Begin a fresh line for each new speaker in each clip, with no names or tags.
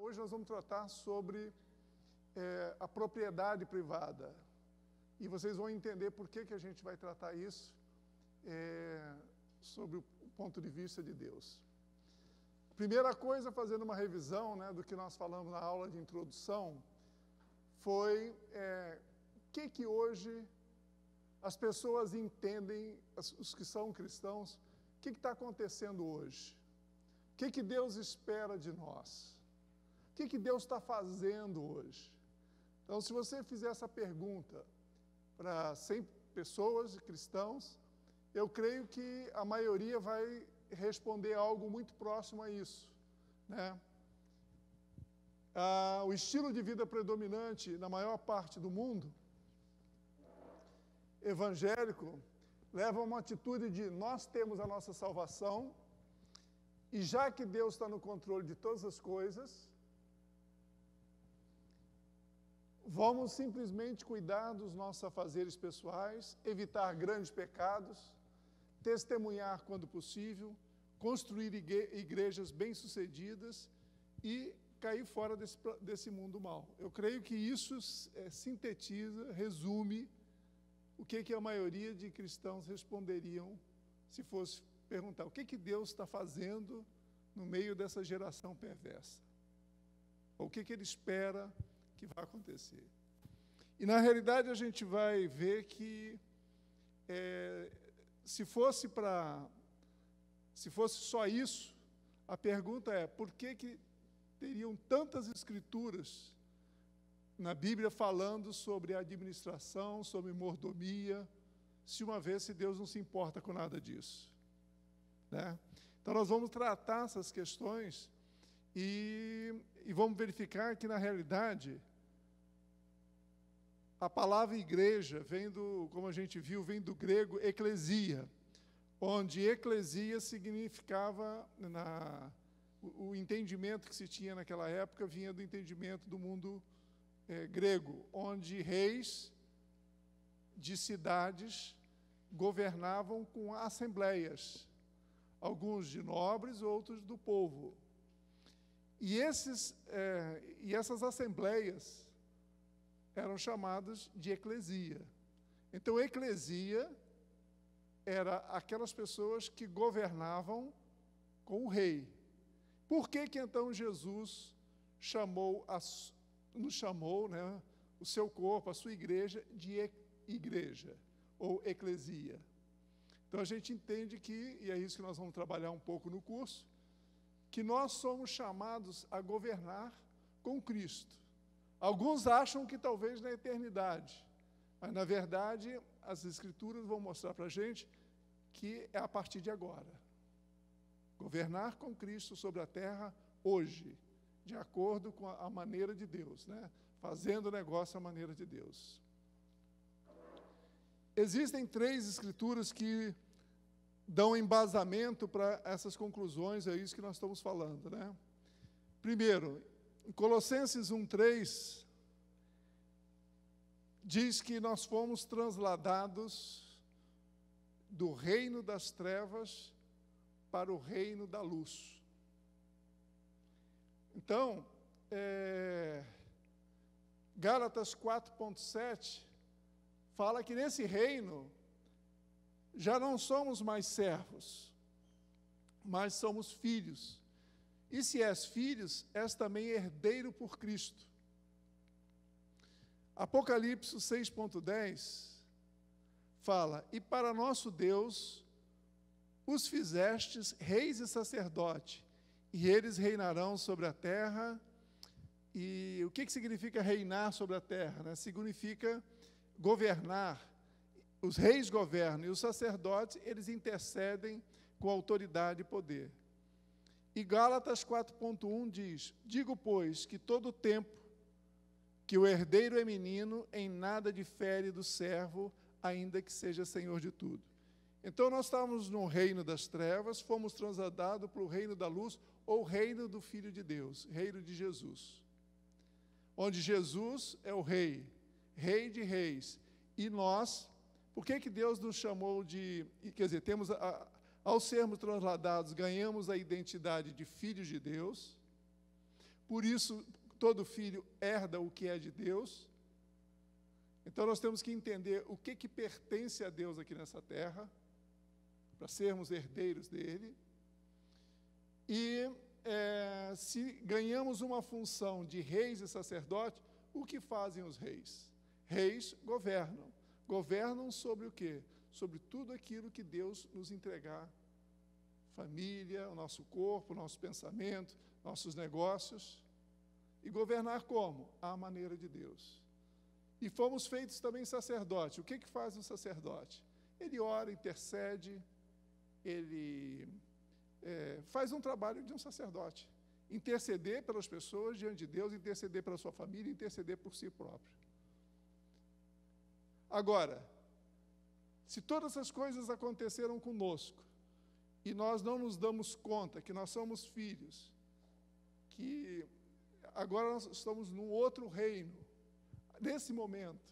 Hoje nós vamos tratar sobre a propriedade privada. E vocês vão entender por que a gente vai tratar isso sobre o ponto de vista de Deus. Primeira coisa, fazendo uma revisão, né, do que nós falamos na aula de introdução, foi o que hoje as pessoas entendem, os que são cristãos, o que está acontecendo hoje? O que Deus espera de nós? O que Deus está fazendo hoje? Então, se você fizer essa pergunta para 100 pessoas cristãos, eu creio que a maioria vai responder algo muito próximo a isso, né? O estilo de vida predominante na maior parte do mundo evangélico leva a uma atitude de nós temos a nossa salvação e já que Deus está no controle de todas as coisas, vamos simplesmente cuidar dos nossos afazeres pessoais, evitar grandes pecados, testemunhar quando possível, construir igrejas bem-sucedidas e cair fora desse mundo mal. Eu creio que isso sintetiza, resume o que a maioria de cristãos responderiam se fosse perguntar o que Deus está fazendo no meio dessa geração perversa. Ou o que Ele espera que vai acontecer. E, na realidade, a gente vai ver que se fosse só isso, a pergunta é por que teriam tantas escrituras na Bíblia falando sobre administração, sobre mordomia, se Deus não se importa com nada disso, né? Então, nós vamos tratar essas questões e vamos verificar que, na realidade, a palavra igreja como a gente viu, vem do grego eclesia, onde eclesia significava, o entendimento que se tinha naquela época vinha do entendimento do mundo grego, onde reis de cidades governavam com assembleias, alguns de nobres, outros do povo. E essas assembleias eram chamadas de eclesia. Então, eclesia era aquelas pessoas que governavam com o rei. Por que então Jesus nos chamou, né, o seu corpo, a sua igreja, de igreja, ou eclesia? Então, a gente entende que, e é isso que nós vamos trabalhar um pouco no curso, que nós somos chamados a governar com Cristo. Alguns acham que talvez na eternidade, mas, na verdade, as Escrituras vão mostrar para a gente que é a partir de agora. Governar com Cristo sobre a terra hoje, de acordo com a maneira de Deus, né? Fazendo o negócio à maneira de Deus. Existem 3 Escrituras que dão embasamento para essas conclusões, é isso que nós estamos falando, né? Primeiro, em Colossenses 1:3, diz que nós fomos transladados do reino das trevas para o reino da luz. Então, Gálatas 4:7 fala que nesse reino já não somos mais servos, mas somos filhos. E se és filhos, és também herdeiro por Cristo. Apocalipse 6:10 fala, e para nosso Deus os fizestes reis e sacerdote, e eles reinarão sobre a terra. E o que significa reinar sobre a terra, né? Significa governar. Os reis governam e os sacerdotes, eles intercedem com autoridade e poder. E Gálatas 4:1 diz, digo, pois, que todo tempo que o herdeiro é menino, em nada difere do servo, ainda que seja senhor de tudo. Então, nós estávamos no reino das trevas, fomos transladados para o reino da luz, ou reino do Filho de Deus, reino de Jesus. Onde Jesus é o rei de reis. E nós, por que Deus nos chamou quer dizer, ao sermos transladados, ganhamos a identidade de filhos de Deus. por isso todo filho herda o que é de Deus. Então nós temos que entender o que pertence a Deus aqui nessa terra, para sermos herdeiros dele. E se ganhamos uma função de reis e sacerdotes, o que fazem os reis? Reis governam. Governam sobre o quê? Sobre tudo aquilo que Deus nos entregar. Família, o nosso corpo, o nosso pensamento, nossos negócios. E governar como? À maneira de Deus. E fomos feitos também sacerdotes. O que faz um sacerdote? Ele ora, intercede, ele faz um trabalho de um sacerdote. Interceder pelas pessoas diante de Deus, interceder pela sua família, interceder por si próprio. Agora, se todas essas coisas aconteceram conosco, e nós não nos damos conta que nós somos filhos, que agora nós estamos num outro reino, nesse momento,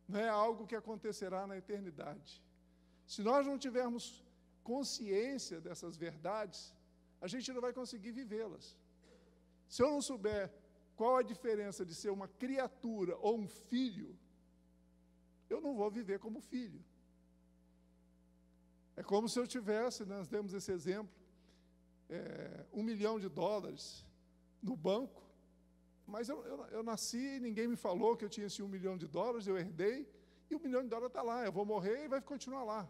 não é algo que acontecerá na eternidade. Se nós não tivermos consciência dessas verdades, a gente não vai conseguir vivê-las. Se eu não souber qual a diferença de ser uma criatura ou um filho, eu não vou viver como filho. É como se eu tivesse, nós demos esse exemplo, $1 milhão no banco, mas eu nasci e ninguém me falou que eu tinha esse $1 milhão, eu herdei, e $1 milhão está lá, eu vou morrer e vai continuar lá.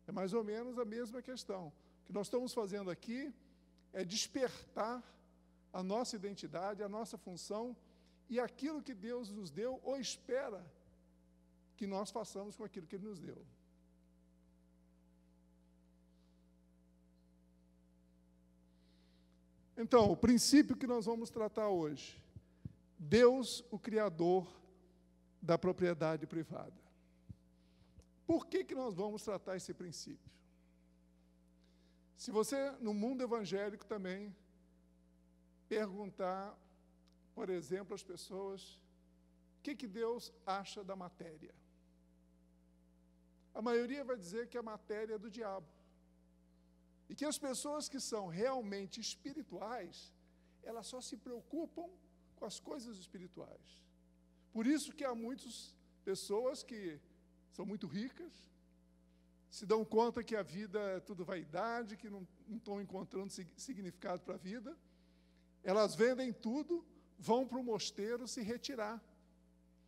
É mais ou menos a mesma questão. O que nós estamos fazendo aqui é despertar a nossa identidade, a nossa função, e aquilo que Deus nos deu, ou espera que nós façamos com aquilo que Ele nos deu. Então, o princípio que nós vamos tratar hoje, Deus, o Criador da propriedade privada. Por que nós vamos tratar esse princípio? Se você, no mundo evangélico também, perguntar, por exemplo, às pessoas, o que Deus acha da matéria? A maioria vai dizer que a matéria é do diabo. E que as pessoas que são realmente espirituais, elas só se preocupam com as coisas espirituais. Por isso que há muitas pessoas que são muito ricas, se dão conta que a vida é tudo vaidade, que não estão encontrando significado para a vida, elas vendem tudo, vão para o mosteiro se retirar,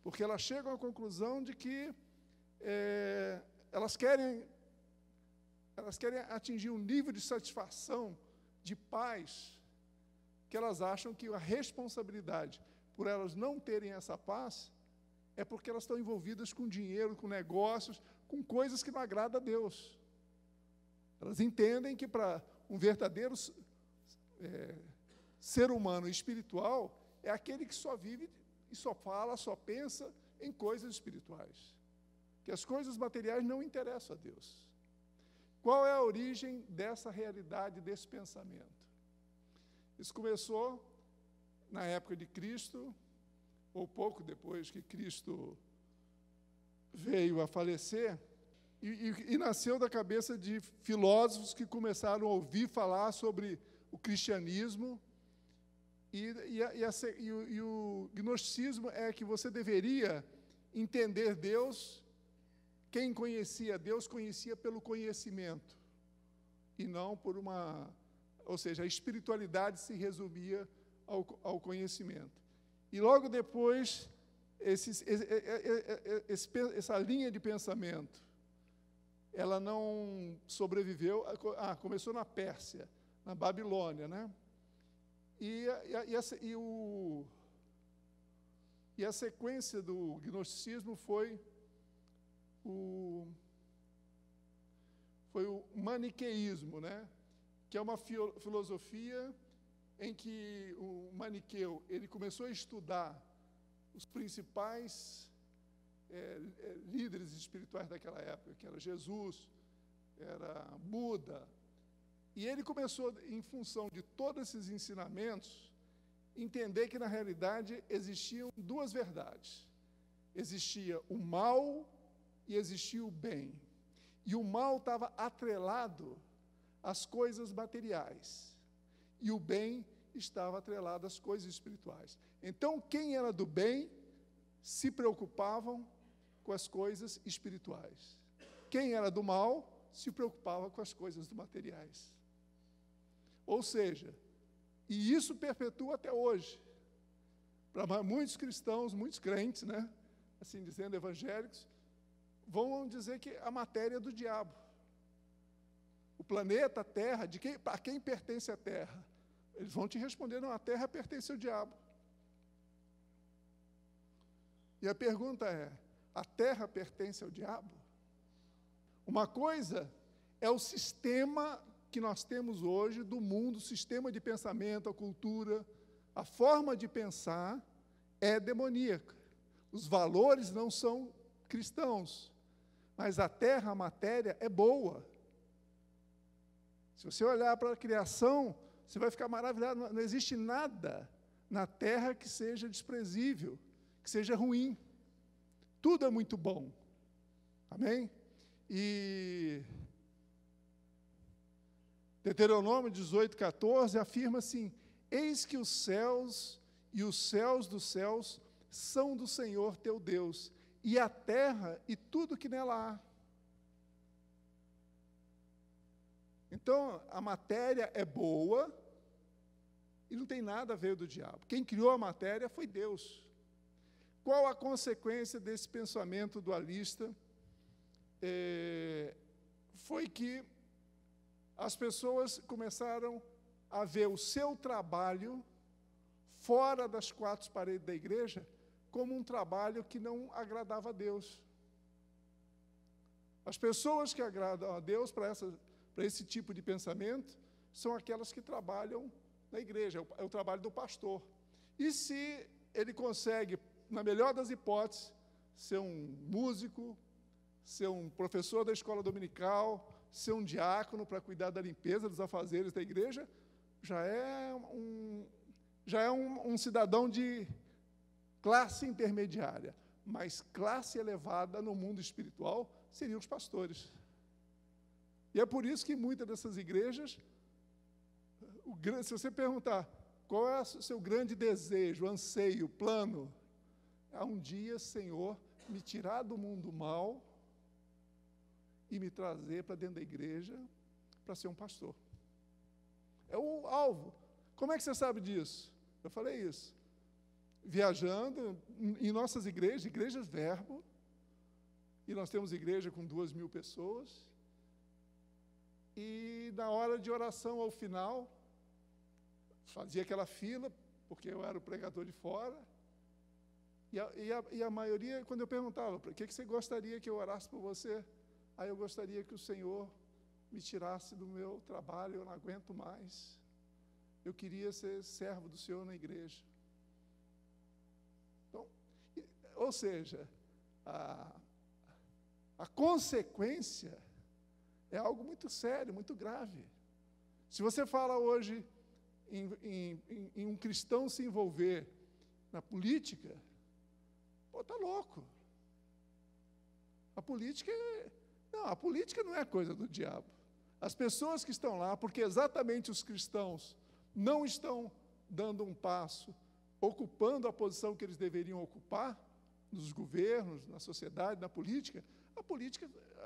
porque elas chegam à conclusão de que elas querem atingir um nível de satisfação, de paz, que elas acham que a responsabilidade por elas não terem essa paz é porque elas estão envolvidas com dinheiro, com negócios, com coisas que não agradam a Deus. Elas entendem que para um verdadeiro ser humano espiritual é aquele que só vive e só fala, só pensa em coisas espirituais. Que as coisas materiais não interessam a Deus. Qual é a origem dessa realidade, desse pensamento? Isso começou na época de Cristo, ou pouco depois que Cristo veio a falecer, e nasceu da cabeça de filósofos que começaram a ouvir falar sobre o cristianismo, e o gnosticismo é que você deveria entender Deus. Quem conhecia Deus, conhecia pelo conhecimento, e não por ou seja, a espiritualidade se resumia ao conhecimento. E logo depois, essa linha de pensamento, ela não sobreviveu, começou na Pérsia, na Babilônia, né? E a sequência do gnosticismo foi o maniqueísmo, né? Que é uma filosofia em que o maniqueu ele começou a estudar os principais líderes espirituais daquela época, que era Jesus, era Buda, e ele começou, em função de todos esses ensinamentos, entender que, na realidade, existiam duas verdades. Existia o mal e existia o bem. E o mal estava atrelado às coisas materiais. e o bem estava atrelado às coisas espirituais. Então, quem era do bem se preocupavam com as coisas espirituais. Quem era do mal se preocupava com as coisas do materiais. Ou seja, e isso perpetua até hoje. Para muitos cristãos, muitos crentes, né, assim dizendo, evangélicos, vão dizer que a matéria é do diabo. O planeta, a Terra, a quem pertence a Terra? Eles vão te responder, não, a Terra pertence ao diabo. E a pergunta é, a Terra pertence ao diabo? Uma coisa é o sistema que nós temos hoje do mundo, o sistema de pensamento, a cultura, a forma de pensar é demoníaca. Os valores não são cristãos, mas a terra, a matéria, é boa. Se você olhar para a criação, você vai ficar maravilhado, não existe nada na terra que seja desprezível, que seja ruim. Tudo é muito bom. Amém? E Deuteronômio 18:14 afirma assim: eis que os céus e os céus dos céus são do Senhor teu Deus, e a terra e tudo que nela há. Então, a matéria é boa e não tem nada a ver do diabo. Quem criou a matéria foi Deus. Qual a consequência desse pensamento dualista? Foi que as pessoas começaram a ver o seu trabalho fora das quatro paredes da igreja como um trabalho que não agradava a Deus. As pessoas que agradam a Deus para esse tipo de pensamento são aquelas que trabalham na igreja, é o trabalho do pastor. E se ele consegue, na melhor das hipóteses, ser um músico, ser um professor da escola dominical, ser um diácono para cuidar da limpeza dos afazeres da igreja, já é um cidadão de classe intermediária, mas classe elevada no mundo espiritual seriam os pastores. E é por isso que muitas dessas igrejas, se você perguntar qual é o seu grande desejo, anseio, plano, é um dia, Senhor, me tirar do mundo mal e me trazer para dentro da igreja para ser um pastor. É o alvo. Como é que você sabe disso? Eu falei isso. Viajando em nossas igrejas Verbo, e nós temos igreja com 2.000 pessoas, e na hora de oração ao final, fazia aquela fila, porque eu era o pregador de fora, e a maioria, quando eu perguntava, o que você gostaria que eu orasse por você? Aí eu gostaria que o Senhor me tirasse do meu trabalho, eu não aguento mais. Eu queria ser servo do Senhor na igreja. Então, ou seja, a consequência é algo muito sério, muito grave. Se você fala hoje em um cristão se envolver na política, está louco. A política não é coisa do diabo. As pessoas que estão lá, porque exatamente os cristãos não estão dando um passo, ocupando a posição que eles deveriam ocupar, nos governos, na sociedade, na política,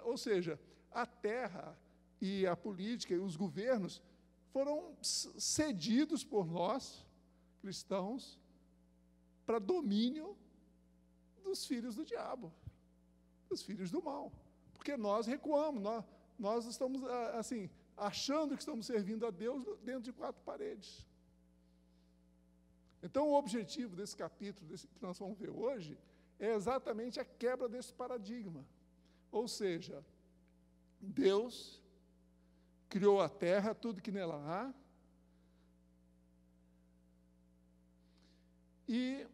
ou seja, a terra e a política e os governos foram cedidos por nós, cristãos, para domínio dos filhos do diabo, dos filhos do mal. Porque nós recuamos, nós estamos, assim, achando que estamos servindo a Deus dentro de quatro paredes. Então, o objetivo desse capítulo, que nós vamos ver hoje, é exatamente a quebra desse paradigma. Ou seja, Deus criou a terra, tudo que nela há, e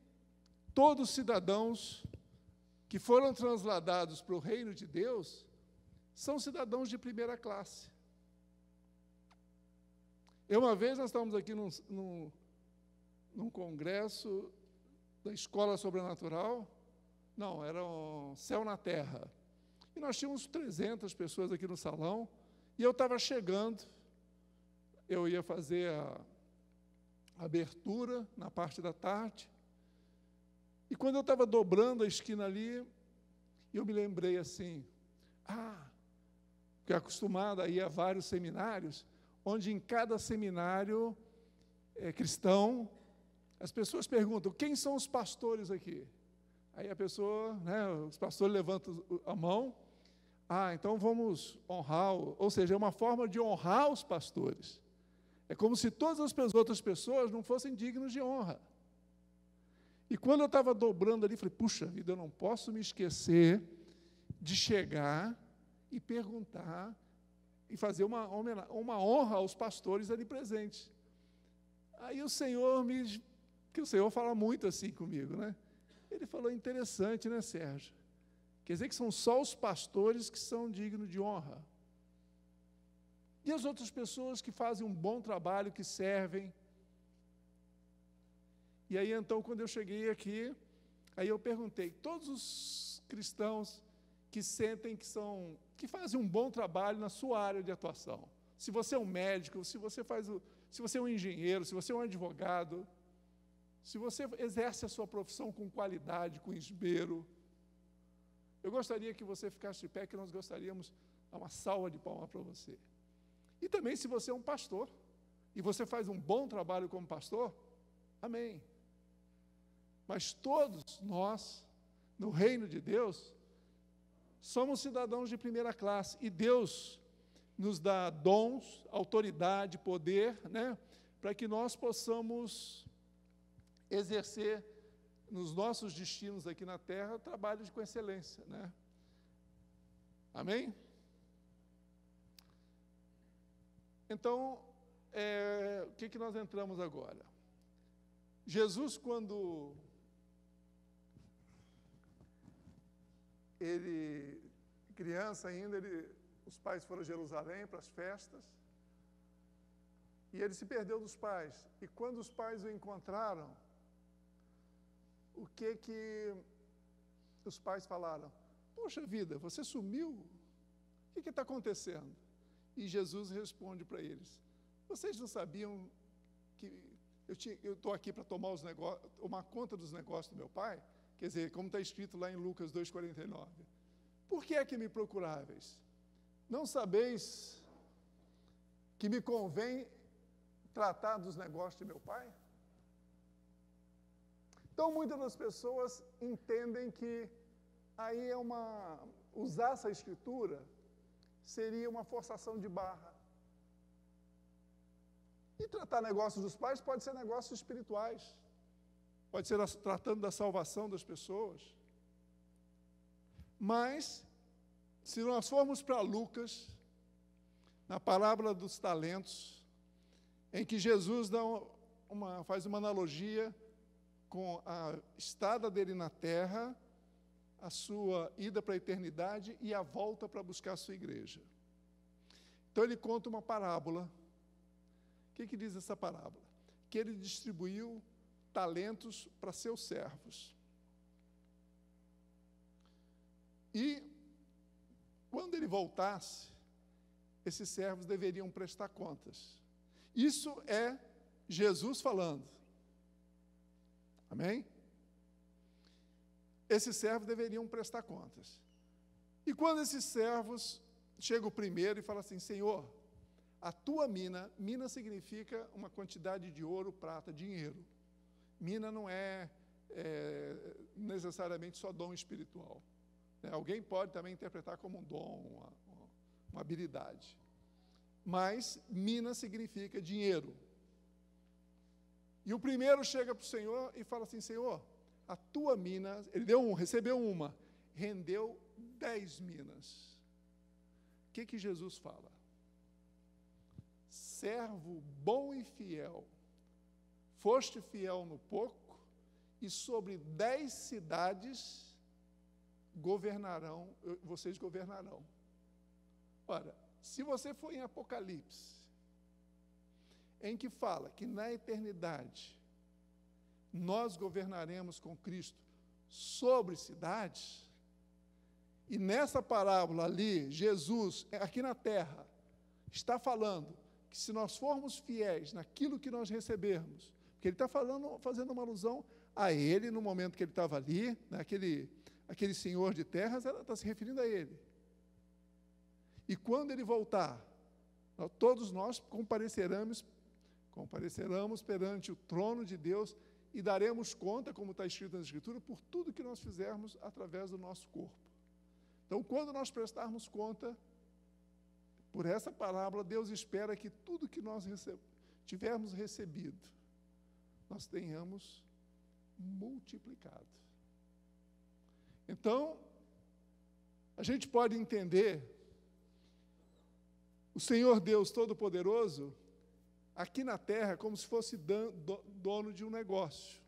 todos os cidadãos que foram transladados para o reino de Deus são cidadãos de primeira classe. Uma vez nós estávamos aqui num congresso da Escola Sobrenatural, não, era um Céu na Terra, e nós tínhamos 300 pessoas aqui no salão, e eu estava chegando, eu ia fazer abertura na parte da tarde. E quando eu estava dobrando a esquina ali, eu me lembrei assim, porque acostumado a ir a vários seminários, onde em cada seminário cristão, as pessoas perguntam, quem são os pastores aqui? Aí a pessoa, os pastores levantam a mão, então vamos honrar, ou seja, é uma forma de honrar os pastores. É como se todas as outras pessoas não fossem dignas de honra. E quando eu estava dobrando ali, falei, puxa vida, eu não posso me esquecer de chegar e perguntar e fazer uma honra aos pastores ali presentes. Aí o Senhor que o Senhor fala muito assim comigo, né? Ele falou, interessante, né, Sérgio? Quer dizer que são só os pastores que são dignos de honra. E as outras pessoas que fazem um bom trabalho, que servem. E aí, então, quando eu cheguei aqui, aí eu perguntei, todos os cristãos que sentem que fazem um bom trabalho na sua área de atuação. Se você é um médico, se você é um engenheiro, se você é um advogado, se você exerce a sua profissão com qualidade, com esmero, eu gostaria que você ficasse de pé, que nós gostaríamos de dar uma salva de palmas para você. E também, se você é um pastor, e você faz um bom trabalho como pastor, amém. Mas todos nós, no reino de Deus, somos cidadãos de primeira classe, e Deus nos dá dons, autoridade, poder, para que nós possamos exercer nos nossos destinos aqui na terra trabalhos com excelência, Amém? Então, o que nós entramos agora? Jesus, quando ele, criança ainda, os pais foram a Jerusalém para as festas, e ele se perdeu dos pais. E quando os pais o encontraram, o que os pais falaram? Poxa vida, você sumiu? O que está acontecendo? E Jesus responde para eles, vocês não sabiam que eu estou aqui para tomar conta dos negócios do meu pai? Quer dizer, como está escrito lá em Lucas 2,49. Por que é que me procuráveis? Não sabeis que me convém tratar dos negócios de meu pai? Então, muitas das pessoas entendem que aí usar essa escritura seria uma forçação de barra. E tratar negócios dos pais pode ser negócios espirituais. Pode ser tratando da salvação das pessoas. Mas, se nós formos para Lucas, na parábola dos talentos, em que Jesus faz uma analogia com a estada dele na terra, a sua ida para a eternidade e a volta para buscar a sua igreja. Então ele conta uma parábola. O que diz essa parábola? Que ele distribuiu talentos para seus servos. E, quando ele voltasse, esses servos deveriam prestar contas. Isso é Jesus falando. Amém? Esses servos deveriam prestar contas. E quando esses servos chegam primeiro e falam assim, Senhor, a tua mina significa uma quantidade de ouro, prata, dinheiro. Mina não é necessariamente só dom espiritual. Alguém pode também interpretar como um dom, uma habilidade. Mas mina significa dinheiro. E o primeiro chega para o Senhor e fala assim, Senhor, a tua mina, ele recebeu uma, rendeu 10 minas. O que Jesus fala? Servo bom e fiel, foste fiel no pouco, e sobre 10 cidades vocês governarão. Ora, se você for em Apocalipse, em que fala que na eternidade nós governaremos com Cristo sobre cidades, e nessa parábola ali, Jesus, aqui na terra, está falando que se nós formos fiéis naquilo que nós recebermos, Porque ele está fazendo uma alusão a ele, no momento que ele estava ali, né, aquele senhor de terras, ela está se referindo a ele. E quando ele voltar, todos nós compareceremos perante o trono de Deus e daremos conta, como está escrito na Escritura, por tudo que nós fizermos através do nosso corpo. Então, quando nós prestarmos conta, por essa palavra, Deus espera que tudo que nós tivermos recebido, nós tenhamos multiplicado. Então, a gente pode entender o Senhor Deus Todo-Poderoso aqui na terra como se fosse dono de um negócio,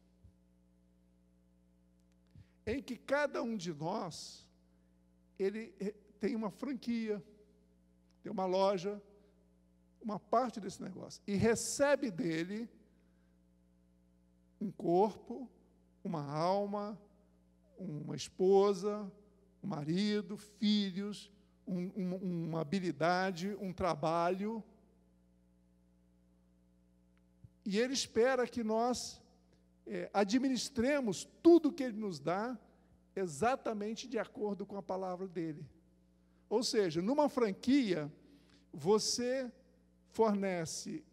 em que cada um de nós, ele tem uma franquia, tem uma loja, uma parte desse negócio, e recebe dele um corpo, uma alma, uma esposa, um marido, filhos, uma habilidade, um trabalho. E ele espera que nós administremos tudo que ele nos dá exatamente de acordo com a palavra dele. Ou seja, numa franquia, você fornece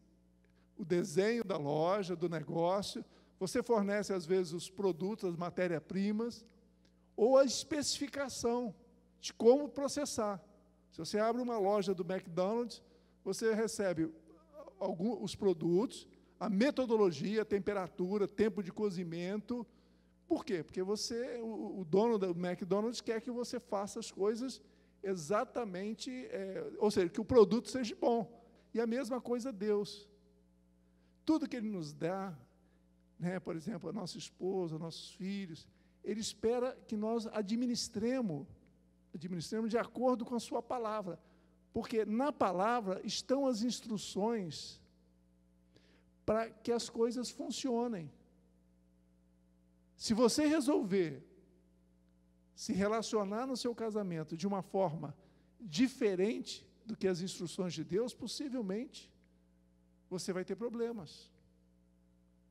o desenho da loja, do negócio, você fornece, às vezes, os produtos, as matérias-primas, ou a especificação de como processar. Se você abre uma loja do McDonald's, você recebe os produtos, a metodologia, a temperatura, tempo de cozimento. Por quê? Porque o dono do McDonald's quer que você faça as coisas exatamente, ou seja, que o produto seja bom. E a mesma coisa Deus. Tudo que Ele nos dá, né, por exemplo, a nossa esposa, nossos filhos, Ele espera que nós administremos de acordo com a sua palavra. Porque na palavra estão as instruções para que as coisas funcionem. Se você resolver se relacionar no seu casamento de uma forma diferente do que as instruções de Deus, possivelmente você vai ter problemas.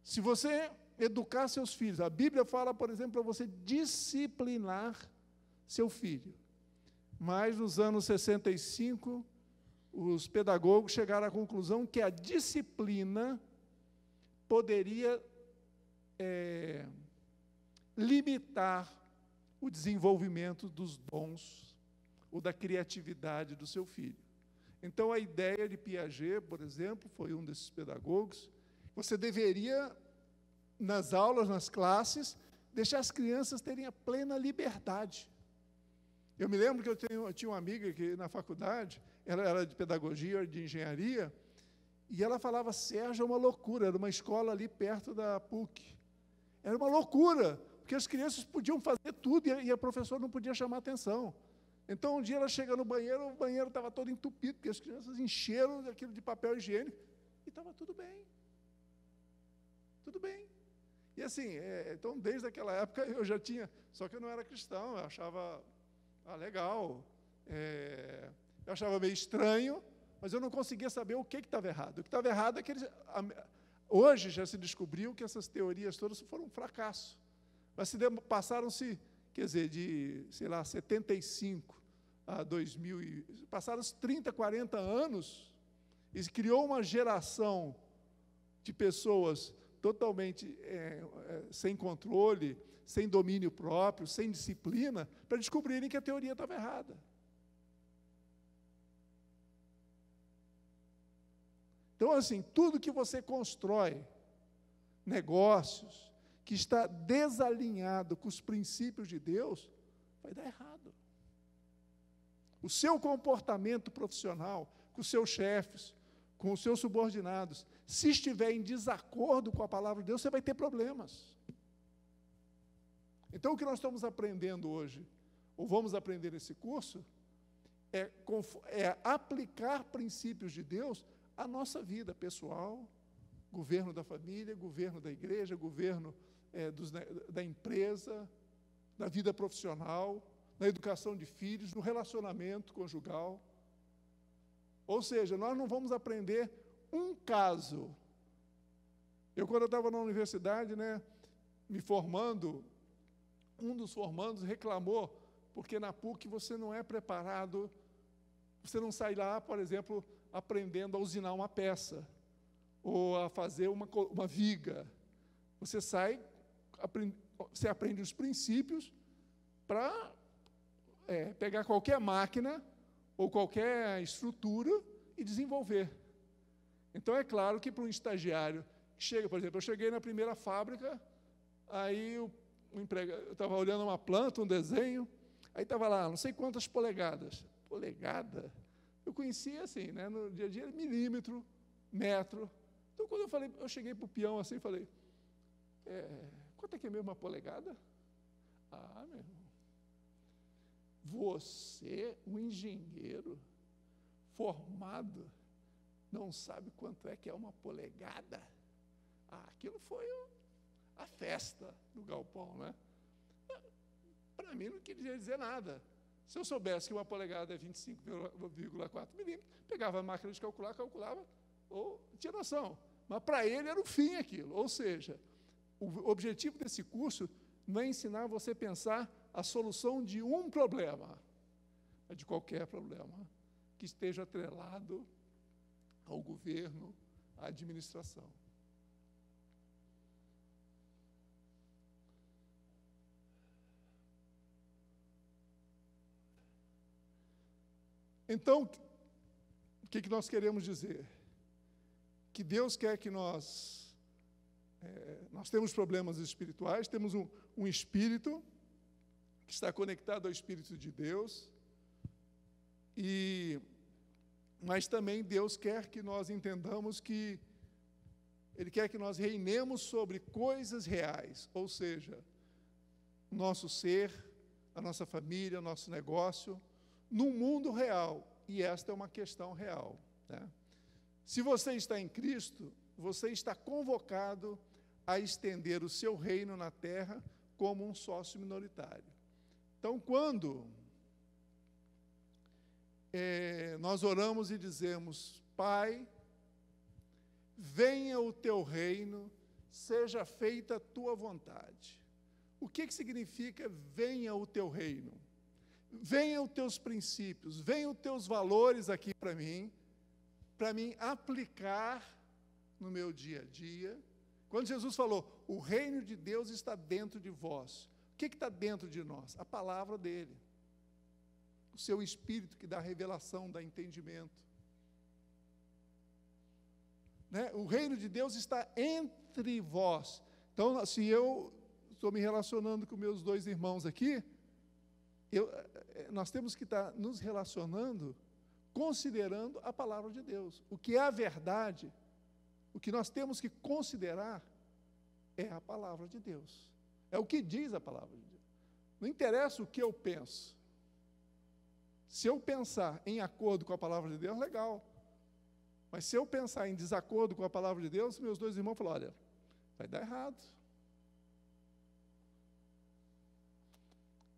Se você educar seus filhos, a Bíblia fala, por exemplo, para você disciplinar seu filho. Mas nos anos 65, os pedagogos chegaram à conclusão que a disciplina poderia limitar o desenvolvimento dos dons ou da criatividade do seu filho. Então, a ideia de Piaget, por exemplo, foi um desses pedagogos, você deveria, nas aulas, nas classes, deixar as crianças terem a plena liberdade. Eu me lembro que eu tinha uma amiga que, na faculdade, ela era de pedagogia, de engenharia, e ela falava, Sérgio, é uma loucura, era uma escola ali perto da PUC. Era uma loucura, porque as crianças podiam fazer tudo e a professora não podia chamar atenção. Então, um dia ela chega no banheiro, o banheiro estava todo entupido, porque as crianças encheram aquilo de papel higiênico, e estava tudo bem. Tudo bem. E assim, então, desde aquela época, eu já tinha, só que eu não era cristão, eu achava legal, eu achava meio estranho, mas eu não conseguia saber o que estava errado. O que estava errado é que hoje já se descobriu que essas teorias todas foram um fracasso. Mas passaram-se, quer dizer, de, 75 a 2000, passaram-se 30, 40 anos, e criou uma geração de pessoas totalmente sem controle, sem domínio próprio, sem disciplina, para descobrirem que a teoria estava errada. Então, assim, tudo que você constrói, negócios, que está desalinhado com os princípios de Deus, vai dar errado. O seu comportamento profissional, com os seus chefes, com os seus subordinados, se estiver em desacordo com a palavra de Deus, você vai ter problemas. Então, o que nós estamos aprendendo hoje, ou vamos aprender nesse curso, é aplicar princípios de Deus à nossa vida pessoal, governo da família, governo da igreja, governo da empresa, da vida profissional, na educação de filhos, no relacionamento conjugal. Ou seja, nós não vamos aprender um caso Quando eu estava na universidade, né, me formando, um dos formandos reclamou, porque na PUC você não é preparado, você não sai lá, por exemplo, aprendendo a usinar uma peça, ou a fazer uma viga. Você sai, você aprende os princípios para pegar qualquer máquina ou qualquer estrutura e desenvolver. Então, é claro que para um estagiário que chega, por exemplo, eu cheguei na primeira fábrica, aí o empregado, eu estava olhando uma planta, um desenho, aí estava lá, não sei quantas polegadas. Polegada? Eu conhecia assim, né, no dia a dia, milímetro, metro. Então, quando eu cheguei para o peão assim, falei, quanto é que é mesmo uma polegada? Ah, meu irmão, você, um engenheiro formado, não sabe quanto é que é uma polegada? Aquilo foi a festa do galpão, né? Para mim não queria dizer nada. Se eu soubesse que uma polegada é 25,4 milímetros, pegava a máquina de calcular, calculava, ou tinha noção. Mas para ele era o fim aquilo. Ou seja, o objetivo desse curso não é ensinar você a pensar a solução de um problema, mas de qualquer problema que esteja atrelado ao governo, à administração. Então, o que nós queremos dizer? Que Deus quer que nós temos problemas espirituais, temos um espírito que está conectado ao Espírito de Deus, mas também Deus quer que nós entendamos que Ele quer que nós reinemos sobre coisas reais, ou seja, nosso ser, a nossa família, nosso negócio, num mundo real, e esta é uma questão real, né? Se você está em Cristo, você está convocado a estender o seu reino na terra como um sócio minoritário. Então, quando nós oramos e dizemos, Pai, venha o teu reino, seja feita a tua vontade. O que significa venha o teu reino? Venha os teus princípios, venham os teus valores aqui para mim aplicar no meu dia a dia. Quando Jesus falou, o reino de Deus está dentro de vós. O que está dentro de nós? A palavra dele. O seu Espírito que dá revelação, dá entendimento. Né? O reino de Deus está entre vós. Então, se eu estou me relacionando com meus dois irmãos aqui, nós temos que estar nos relacionando considerando a palavra de Deus. O que é a verdade, o que nós temos que considerar é a palavra de Deus. É o que diz a palavra de Deus. Não interessa o que eu penso. Se eu pensar em acordo com a palavra de Deus, legal. Mas se eu pensar em desacordo com a palavra de Deus, meus dois irmãos falaram, olha, vai dar errado.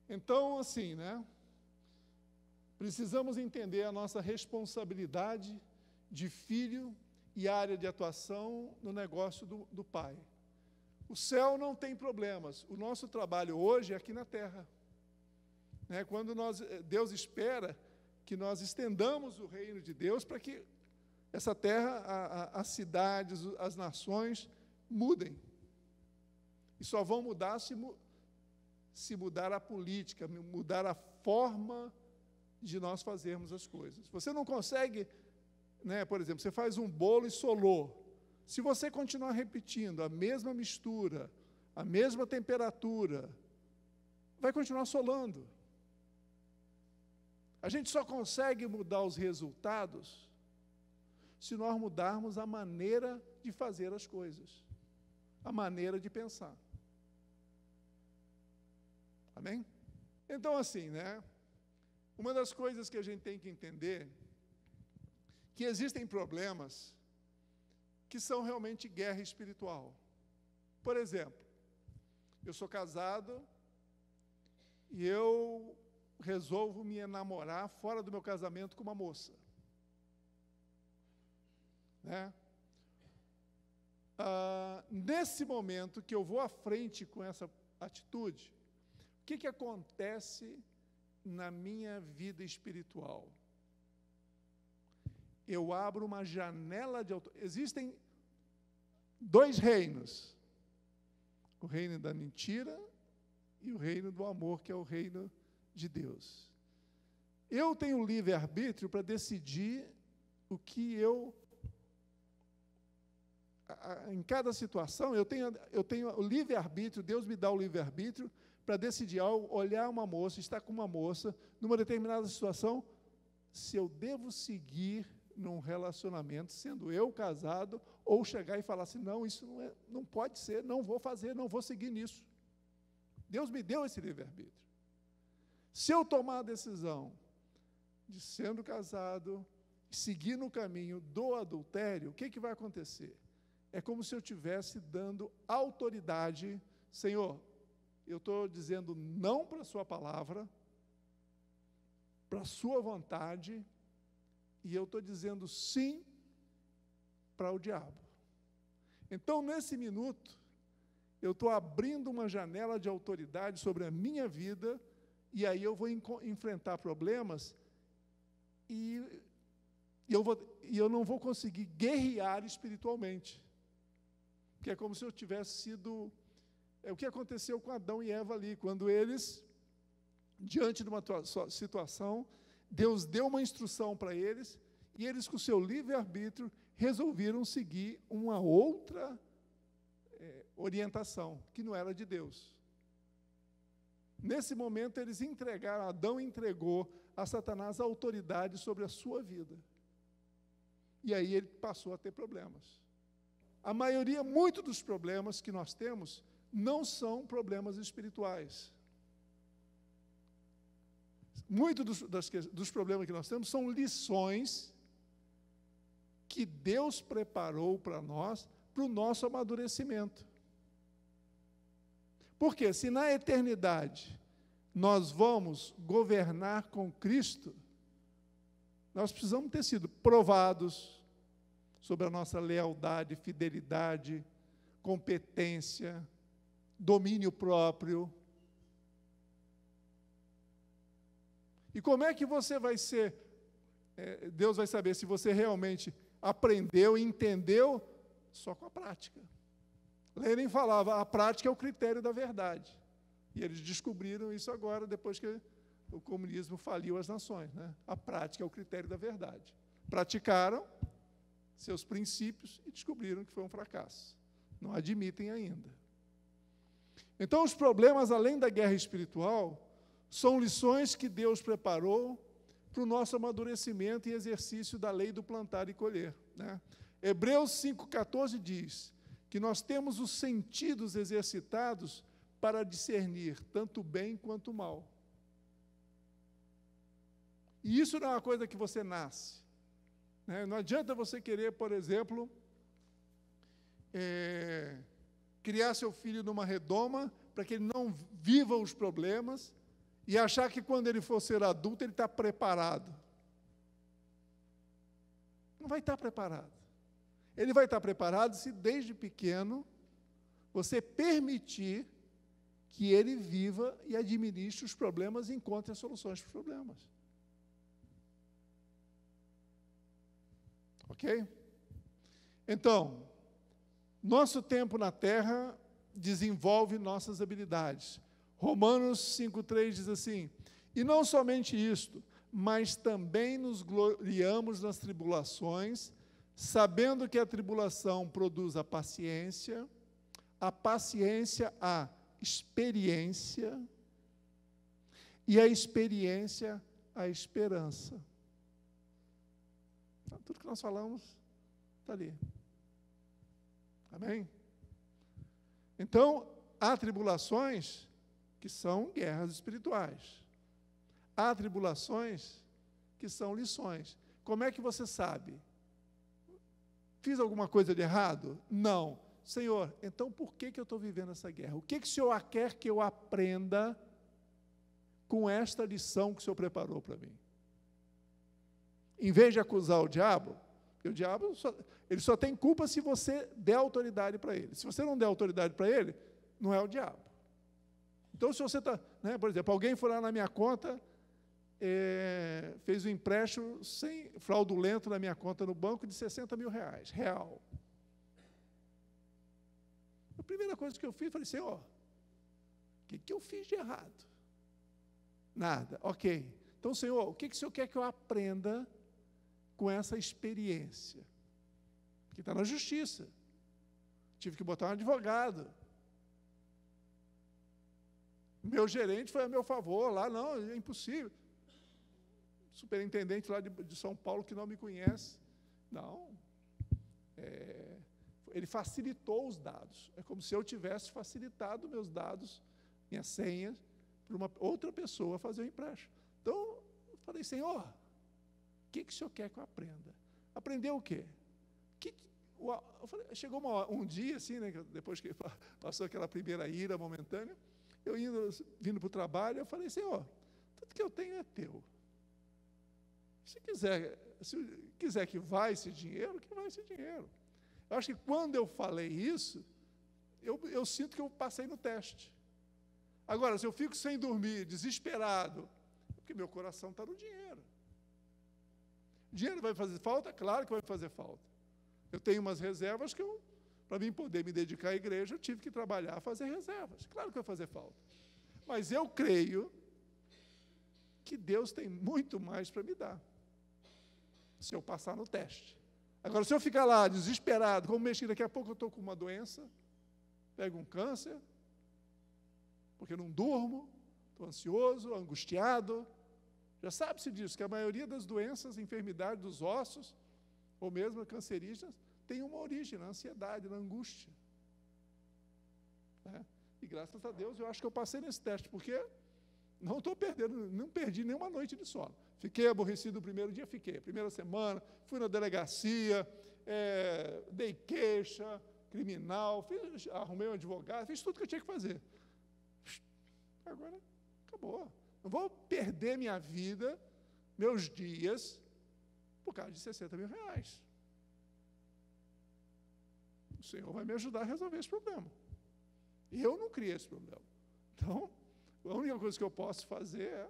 Então, assim, né? Precisamos entender a nossa responsabilidade de filho e área de atuação no negócio do Pai. O céu não tem problemas. O nosso trabalho hoje é aqui na terra. Né? Quando Deus espera que nós estendamos o reino de Deus para que essa terra, as cidades, as nações mudem. E só vão mudar se mudar a política, mudar a forma de nós fazermos as coisas. Você não consegue, né, por exemplo, você faz um bolo e solou. Se você continuar repetindo a mesma mistura, a mesma temperatura, vai continuar solando. A gente só consegue mudar os resultados se nós mudarmos a maneira de fazer as coisas, a maneira de pensar. Amém? Então, assim, né? Uma das coisas que a gente tem que entender que existem problemas que são realmente guerra espiritual. Por exemplo, eu sou casado e eu resolvo me enamorar fora do meu casamento com uma moça. Né? nesse momento que eu vou à frente com essa atitude, o que acontece na minha vida espiritual? Eu abro uma janela de autoridade. Existem dois reinos: o reino da mentira e o reino do amor, que é o reino de Deus. Eu tenho livre-arbítrio para decidir o que em cada situação, eu tenho o livre-arbítrio, Deus me dá o livre-arbítrio para decidir, ao olhar uma moça, estar com uma moça, numa determinada situação, se eu devo seguir num relacionamento, sendo eu casado, ou chegar e falar assim, não, isso não pode ser, não vou fazer, não vou seguir nisso. Deus me deu esse livre-arbítrio. Se eu tomar a decisão de, sendo casado, seguir no caminho do adultério, o que vai acontecer? É como se eu estivesse dando autoridade. Senhor, eu estou dizendo não para a sua palavra, para a sua vontade, e eu estou dizendo sim para o diabo. Então, nesse minuto, eu estou abrindo uma janela de autoridade sobre a minha vida, e aí eu vou enfrentar problemas, e eu não vou conseguir guerrear espiritualmente. Que é como se eu tivesse sido... É o que aconteceu com Adão e Eva ali, quando eles, diante de uma situação, Deus deu uma instrução para eles, e eles, com o seu livre-arbítrio, resolveram seguir uma outra orientação, que não era de Deus. Nesse momento, eles entregaram, Adão entregou a Satanás a autoridade sobre a sua vida. E aí ele passou a ter problemas. A maioria, muito dos problemas que nós temos, não são problemas espirituais. Muitos dos problemas que nós temos são lições que Deus preparou para nós, para o nosso amadurecimento. Porque se na eternidade nós vamos governar com Cristo, nós precisamos ter sido provados sobre a nossa lealdade, fidelidade, competência, domínio próprio. E como é que você vai ser, Deus vai saber se você realmente aprendeu e entendeu? Só com a prática. Lenin falava, a prática é o critério da verdade. E eles descobriram isso agora, depois que o comunismo faliu as nações, né? A prática é o critério da verdade. Praticaram seus princípios e descobriram que foi um fracasso. Não admitem ainda. Então, os problemas, além da guerra espiritual, são lições que Deus preparou para o nosso amadurecimento e exercício da lei do plantar e colher, né? Hebreus 5,14 diz que nós temos os sentidos exercitados para discernir tanto o bem quanto o mal. E isso não é uma coisa que você nasce, né? Não adianta você querer, por exemplo, criar seu filho numa redoma para que ele não viva os problemas e achar que quando ele for ser adulto ele está preparado. Não vai estar preparado. Ele vai estar preparado se desde pequeno você permitir que ele viva e administre os problemas e encontre as soluções para os problemas. Ok? Então, nosso tempo na Terra desenvolve nossas habilidades. Romanos 5,3 diz assim, e não somente isto, mas também nos gloriamos nas tribulações, sabendo que a tribulação produz a paciência a experiência, e a experiência a esperança. Então, tudo que nós falamos está ali. Amém? Então, há tribulações que são guerras espirituais. Há tribulações que são lições. Como é que você sabe? Fiz alguma coisa de errado? Não. Senhor, então por que eu estou vivendo essa guerra? O que o Senhor quer que eu aprenda com esta lição que o Senhor preparou para mim? Em vez de acusar o diabo, Porque o diabo, ele só tem culpa se você der autoridade para ele. Se você não der autoridade para ele, não é o diabo. Então, se você está, né, por exemplo, alguém foi lá na minha conta, fez um empréstimo fraudulento na minha conta no banco de R$60 mil, real. A primeira coisa que eu fiz, falei, Senhor, o que eu fiz de errado? Nada, ok. Então, Senhor, o que o Senhor quer que eu aprenda com essa experiência? Que está na justiça. Tive que botar um advogado. Meu gerente foi a meu favor, lá não, é impossível. Superintendente lá de São Paulo que não me conhece. Não. Ele facilitou os dados. É como se eu tivesse facilitado meus dados, minhas senhas, para uma outra pessoa fazer o empréstimo. Então, eu falei, Senhor, o que o Senhor quer que eu aprenda? Aprender o quê? Chegou um dia, assim, né, depois que passou aquela primeira ira momentânea, eu vindo para o trabalho, eu falei, Senhor, tudo que eu tenho é teu. Se quiser que vá esse dinheiro, que vá esse dinheiro. Eu acho que quando eu falei isso, eu sinto que eu passei no teste. Agora, se eu fico sem dormir, desesperado, é porque meu coração está no dinheiro. Dinheiro vai fazer falta? Claro que vai fazer falta. Eu tenho umas reservas que para mim poder me dedicar à igreja, eu tive que trabalhar, fazer reservas. Claro que vai fazer falta. Mas eu creio que Deus tem muito mais para me dar, se eu passar no teste. Agora, se eu ficar lá desesperado, como mexer, daqui a pouco eu estou com uma doença, pego um câncer, porque não durmo, estou ansioso, angustiado. Já sabe-se disso, que a maioria das doenças, enfermidades dos ossos, ou mesmo cancerígenas, tem uma origem na ansiedade, na angústia. E graças a Deus, eu acho que eu passei nesse teste, porque não estou perdendo, não perdi nenhuma noite de sono. Fiquei aborrecido no primeiro dia, primeira semana, fui na delegacia, dei queixa criminal, arrumei um advogado, fiz tudo que eu tinha que fazer. Agora, acabou. Não vou perder minha vida, meus dias, por causa de R$60 mil. O Senhor vai me ajudar a resolver esse problema. E eu não criei esse problema. Então, a única coisa que eu posso fazer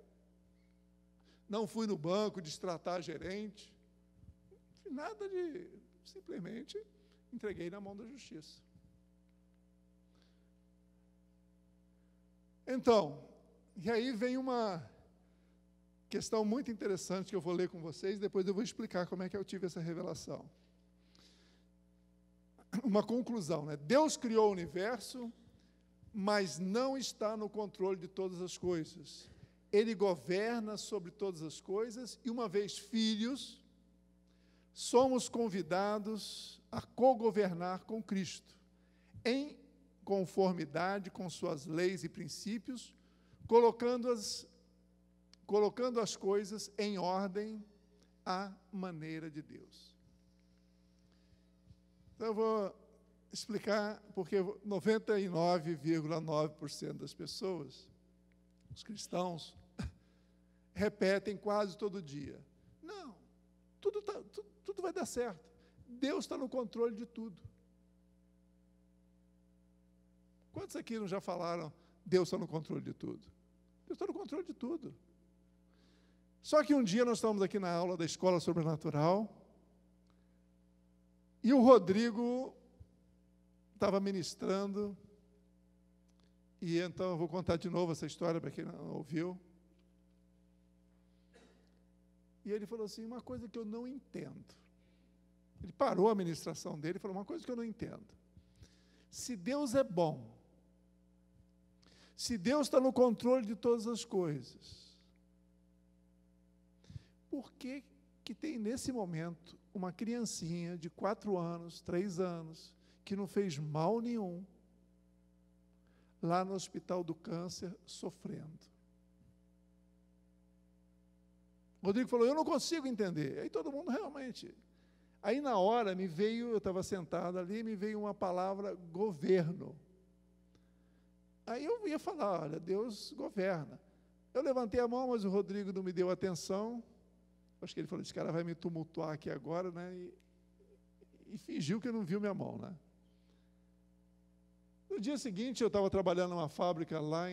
não fui no banco destratar a gerente, nada de, simplesmente entreguei na mão da justiça. Então, e aí vem uma questão muito interessante que eu vou ler com vocês, depois eu vou explicar como é que eu tive essa revelação. Uma conclusão, né? Deus criou o universo, mas não está no controle de todas as coisas. Ele governa sobre todas as coisas e, uma vez filhos, somos convidados a cogovernar com Cristo, em conformidade com suas leis e princípios, colocando as coisas em ordem à maneira de Deus. Então, eu vou explicar, porque 99,9% das pessoas, os cristãos, repetem quase todo dia. Não, tudo vai dar certo. Deus está no controle de tudo. Quantos aqui não já falaram, Deus está no controle de tudo? Deus está no controle de tudo. Só que um dia nós estávamos aqui na aula da Escola Sobrenatural, e o Rodrigo estava ministrando, e então eu vou contar de novo essa história para quem não ouviu. E ele falou assim, uma coisa que eu não entendo. Ele parou a ministração dele e falou, uma coisa que eu não entendo. Se Deus é bom, se Deus está no controle de todas as coisas, por que tem nesse momento uma criancinha de 4 anos, 3 anos, que não fez mal nenhum, lá no Hospital do Câncer, sofrendo? O Rodrigo falou, eu não consigo entender. Aí todo mundo realmente. Aí na hora eu estava sentado ali, me veio uma palavra, governo. Aí eu ia falar, olha, Deus governa. Eu levantei a mão, mas o Rodrigo não me deu atenção. Acho que ele falou, esse cara vai me tumultuar aqui agora, né? e fingiu que não viu minha mão, né? No dia seguinte, eu estava trabalhando numa fábrica lá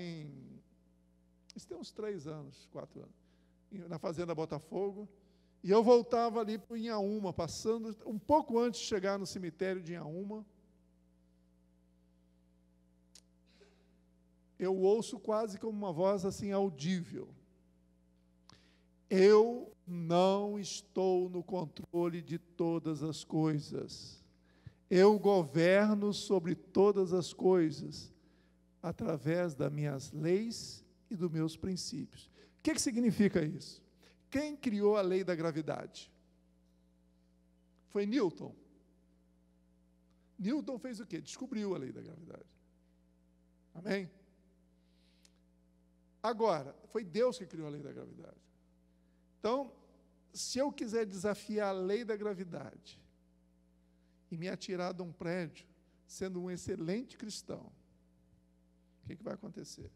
isso tem uns 3 anos, 4 anos, na Fazenda Botafogo, e eu voltava ali para Inhaúma, passando um pouco antes de chegar no cemitério de Inhaúma. Eu ouço quase como uma voz assim audível. Eu não estou no controle de todas as coisas. Eu governo sobre todas as coisas, através das minhas leis e dos meus princípios. O que significa isso? Quem criou a lei da gravidade? Foi Newton. Newton fez o quê? Descobriu a lei da gravidade. Amém? Agora, foi Deus que criou a lei da gravidade. Então, se eu quiser desafiar a lei da gravidade e me atirar de um prédio, sendo um excelente cristão, o que vai acontecer?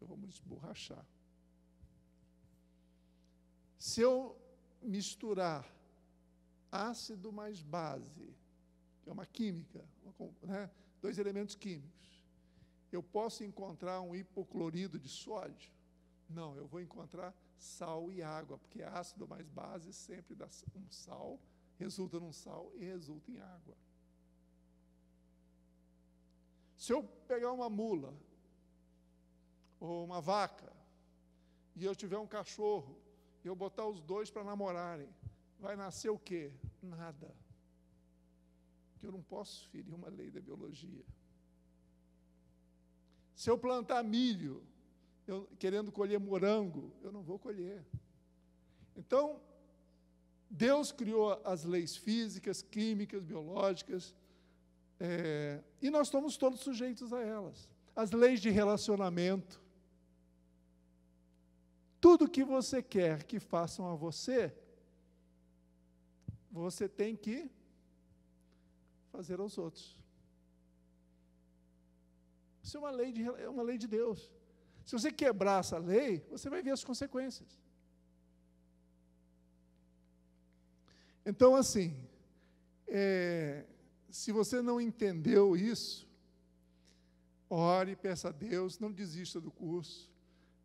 Eu vou me esborrachar. Se eu misturar ácido mais base, que é uma química, né, 2 elementos químicos, eu posso encontrar um hipoclorido de sódio? Não, eu vou encontrar sal e água, porque ácido mais base sempre dá um sal, resulta num sal e resulta em água. Se eu pegar uma mula, ou uma vaca, e eu tiver um cachorro, e eu botar os 2 para namorarem, vai nascer o quê? Nada. Porque eu não posso ferir uma lei da biologia. Se eu plantar milho, querendo colher morango, eu não vou colher. Então, Deus criou as leis físicas, químicas, biológicas, e nós estamos todos sujeitos a elas. As leis de relacionamento. Tudo que você quer que façam a você, você tem que fazer aos outros. Isso é uma lei de Deus. Se você quebrar essa lei, você vai ver as consequências. Então, assim, se você não entendeu isso, ore, peça a Deus, não desista do curso,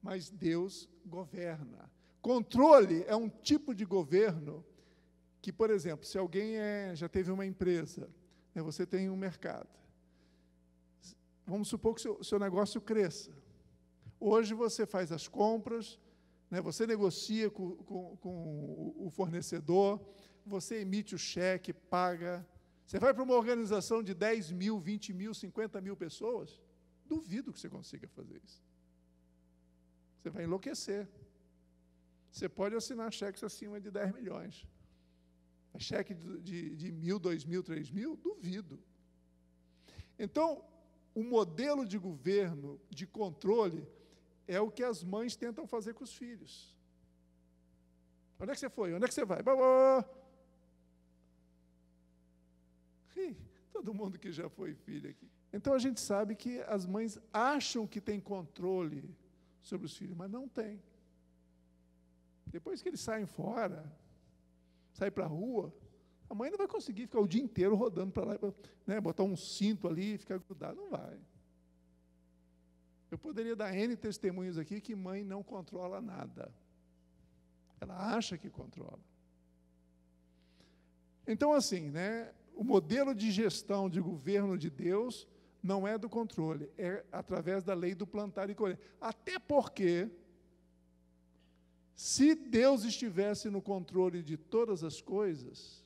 mas Deus governa. Controle é um tipo de governo que, por exemplo, se alguém já teve uma empresa, né, você tem um mercado, vamos supor que o seu negócio cresça. Hoje você faz as compras, né, você negocia com o fornecedor, você emite o cheque, paga. Você vai para uma organização de 10 mil, 20 mil, 50 mil pessoas, duvido que você consiga fazer isso. Você vai enlouquecer. Você pode assinar cheques acima de 10 milhões. Cheque de 1.000, 2.000, 3.000, duvido. Então, o modelo de governo, de controle, é o que as mães tentam fazer com os filhos. Onde é que você foi? Onde é que você vai? Todo mundo que já foi filho aqui. Então, a gente sabe que as mães acham que tem controle sobre os filhos, mas não tem. Depois que eles saem fora, saem para a rua, a mãe não vai conseguir ficar o dia inteiro rodando para lá, né, botar um cinto ali e ficar grudado, não vai. Eu poderia dar N testemunhos aqui que mãe não controla nada. Ela acha que controla. Então, assim, né, o modelo de gestão, de governo de Deus, não é do controle, é através da lei do plantar e colher. Até porque, se Deus estivesse no controle de todas as coisas,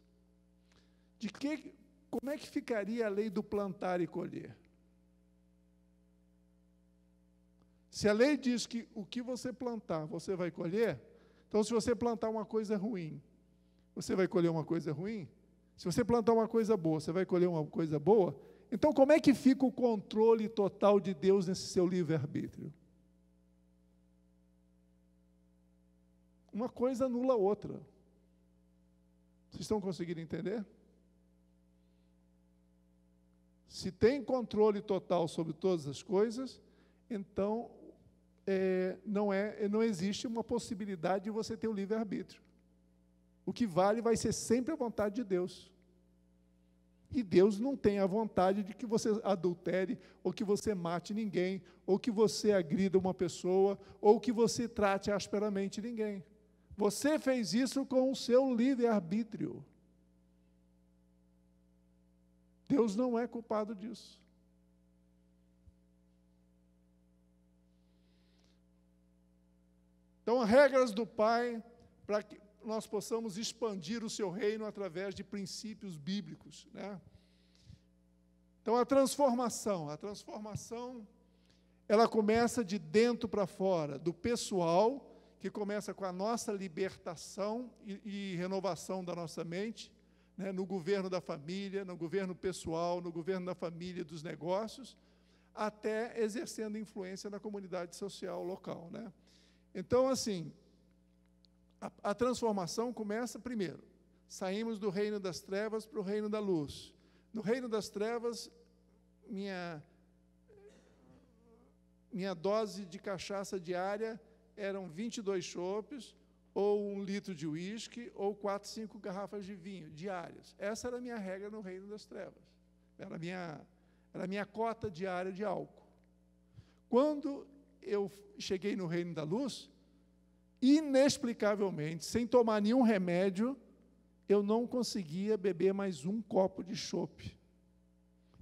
como é que ficaria a lei do plantar e colher? Se a lei diz que o que você plantar, você vai colher, então se você plantar uma coisa ruim, você vai colher uma coisa ruim? Se você plantar uma coisa boa, você vai colher uma coisa boa? Então, como é que fica o controle total de Deus nesse seu livre-arbítrio? Uma coisa anula a outra. Vocês estão conseguindo entender? Se tem controle total sobre todas as coisas, então não existe uma possibilidade de você ter o livre-arbítrio. O que vale vai ser sempre a vontade de Deus. E Deus não tem a vontade de que você adultere, ou que você mate ninguém, ou que você agrida uma pessoa, ou que você trate asperamente ninguém. Você fez isso com o seu livre-arbítrio. Deus não é culpado disso. Então, regras do Pai para que nós possamos expandir o seu reino através de princípios bíblicos, né? Então, a transformação, ela começa de dentro para fora, do pessoal, que começa com a nossa libertação e renovação da nossa mente, né, no governo da família, no governo pessoal, no governo da família e dos negócios, até exercendo influência na comunidade social local, né? Então, assim, a transformação começa primeiro. Saímos do reino das trevas para o reino da luz. No reino das trevas, minha dose de cachaça diária eram 22 chopes, ou 1 litro de uísque, ou 4, 5 garrafas de vinho diárias. Essa era a minha regra no reino das trevas. Era a minha cota diária de álcool. Quando eu cheguei no reino da luz, inexplicavelmente, sem tomar nenhum remédio, eu não conseguia beber mais um copo de chope.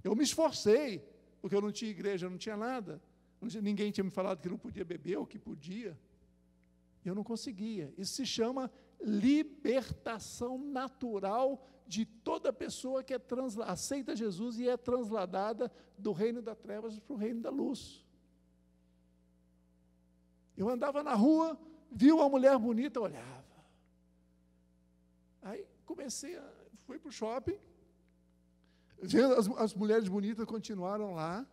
Eu me esforcei, porque eu não tinha igreja, não tinha nada. Ninguém tinha me falado que não podia beber, ou que podia. Eu não conseguia. Isso se chama libertação natural de toda pessoa que aceita Jesus e é transladada do reino das trevas para o reino da luz. Eu andava na rua, vi uma mulher bonita, olhava. Aí fui para o shopping, vendo as mulheres bonitas continuaram lá,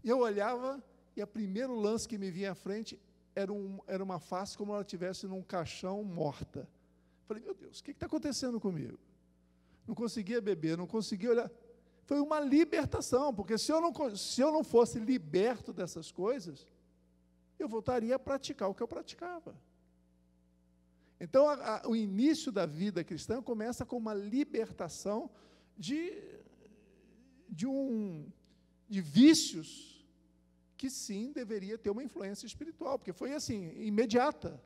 e eu olhava, e o primeiro lance que me vinha à frente era uma face como ela estivesse num caixão morta. Falei, meu Deus, o que está acontecendo comigo? Não conseguia beber, não conseguia olhar. Foi uma libertação, porque se eu não fosse liberto dessas coisas, eu voltaria a praticar o que eu praticava. Então, o início da vida cristã começa com uma libertação de vícios que, sim, deveria ter uma influência espiritual, porque foi assim, imediata.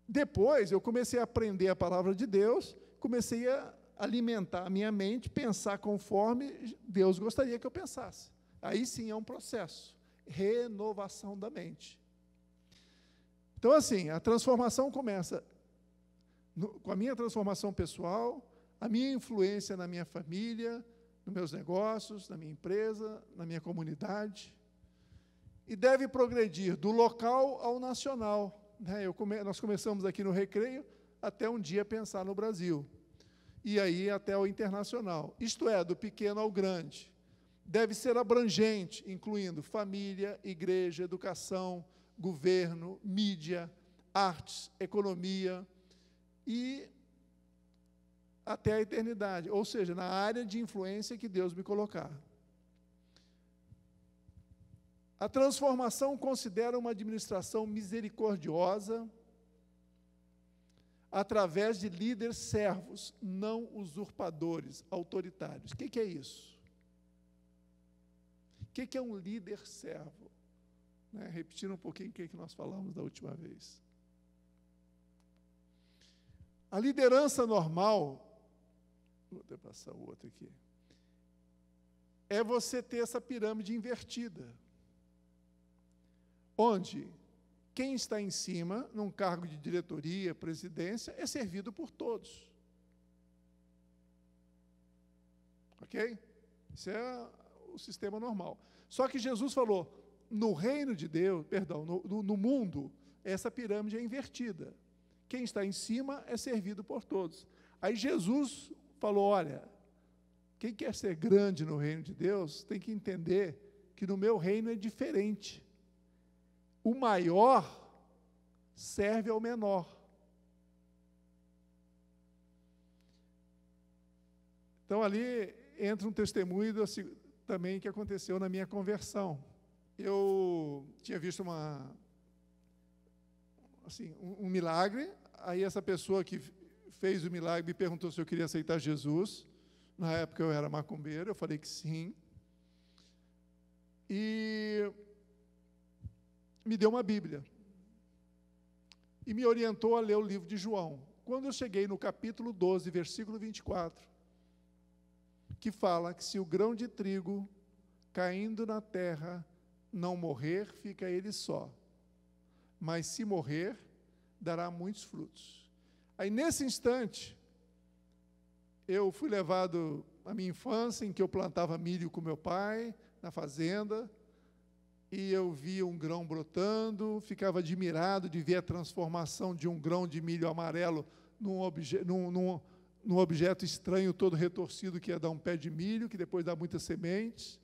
Depois, eu comecei a aprender a palavra de Deus, comecei a alimentar a minha mente, pensar conforme Deus gostaria que eu pensasse. Aí sim é um processo, renovação da mente. Então, assim, a transformação começa com a minha transformação pessoal, a minha influência na minha família, nos meus negócios, na minha empresa, na minha comunidade, e deve progredir do local ao nacional, né? Nós começamos aqui no Recreio, até um dia pensar no Brasil, e aí até o internacional, isto é, do pequeno ao grande. Deve ser abrangente, incluindo família, igreja, educação, governo, mídia, artes, economia e até a eternidade, ou seja, na área de influência que Deus me colocar. A transformação considera uma administração misericordiosa através de líderes servos, não usurpadores, autoritários. O que é isso? O que é um líder servo? Né? Repetindo um pouquinho o que nós falamos da última vez. A liderança normal, vou até passar o outro aqui, é você ter essa pirâmide invertida, onde quem está em cima, num cargo de diretoria, presidência, é servido por todos. Ok? Isso é o sistema normal. Só que Jesus falou, no reino de Deus, perdão, no mundo, essa pirâmide é invertida. Quem está em cima é servido por todos. Aí Jesus falou, olha, quem quer ser grande no reino de Deus, tem que entender que no meu reino é diferente. O maior serve ao menor. Então, ali entra um testemunho também que aconteceu na minha conversão. Eu tinha visto um milagre, aí essa pessoa que fez o milagre, me perguntou se eu queria aceitar Jesus. Na época eu era macumbeiro, eu falei que sim. E me deu uma Bíblia. E me orientou a ler o livro de João. Quando eu cheguei no capítulo 12, versículo 24, que fala que se o grão de trigo caindo na terra não morrer, fica ele só. Mas se morrer, dará muitos frutos. Aí, nesse instante, eu fui levado à minha infância, em que eu plantava milho com meu pai, na fazenda, e eu via um grão brotando, ficava admirado de ver a transformação de um grão de milho amarelo num objeto estranho, todo retorcido, que ia dar um pé de milho, que depois dá muitas sementes.